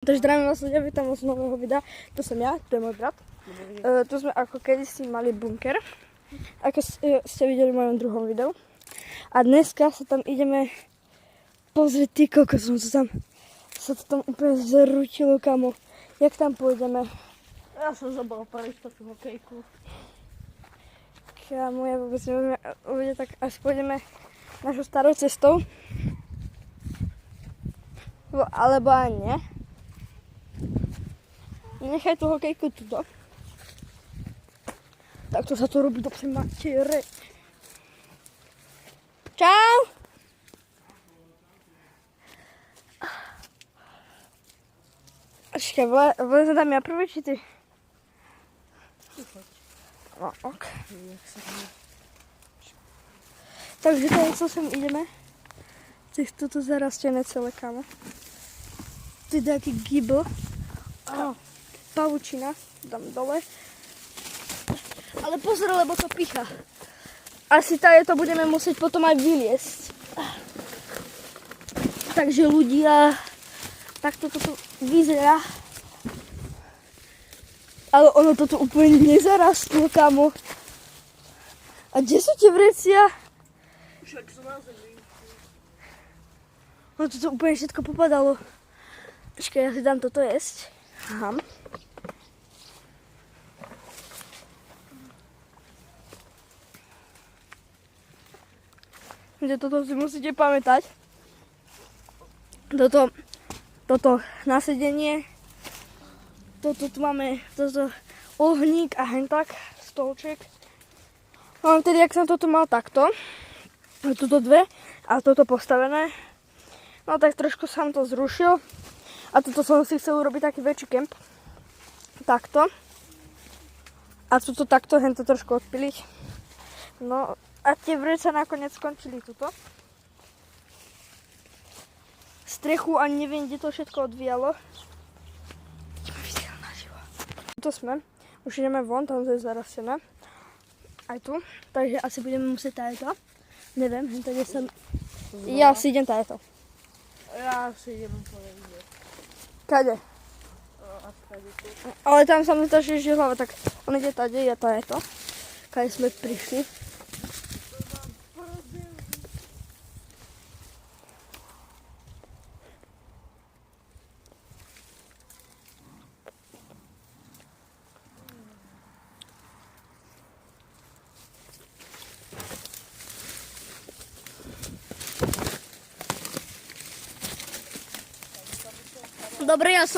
Takže zdravím vás ľudia, vítam vás z nového videa. To som ja, to je môj brat. Tu sme ako kedysi mali bunker, ako ste videli v mojom druhom videu. A dneska sa tam ideme pozrieť, ty kokos, sa to tam úplne zrútilo, kamo. Jak tam pôjdeme? Ja som zabala prejsť takú hokejku. Kamo, ja vôbec neviem uvidieť, tak až pôjdeme našou starou cestou. Alebo aj nie. Nechaj tú hokejku tuto. Takto sa to robí do matere. Čau! Počkaj, vlezem tam ja prvý, či ty? No, ok. Takže to sem ideme. Toto zarastené celé, kamo. Tu je taký gibl. Pavučina. Dám dole. Ale pozor, lebo to picha. Asi to budeme musieť potom aj vyliesť. Takže ľudia, takto toto vyzerá. Ale ono toto úplne nezarastlo, kamo. A kde sú tie vrecia? Však sú na zemi. No toto úplne všetko popadalo. Počkaj, ja si dám toto jesť. Aha. Toto si musíte pamätať. Toto nasedenie. Toto tu máme ohník a hentak, stolček. No vtedy, ak som toto mal takto, toto dve a toto postavené, no tak trošku som to zrušil a toto som si chcel urobiť taký väčší kemp. Takto. A toto takto, hento trošku odpiliť. No a tie vreca nakoniec skončili tuto. Strechu ani neviem, kde to všetko odvíjalo. Tu sme. Už ideme von, tam to je zarastené. Aj tu. Takže asi budeme musieť tajeto. Neviem, hento kde som... Ja si idem tajeto. Ja si idem povedať. Kade? Ale tam sa mi to šíži hlava, tak on ide tady, ja tajeto. Kade sme prišli. Dobre, ja som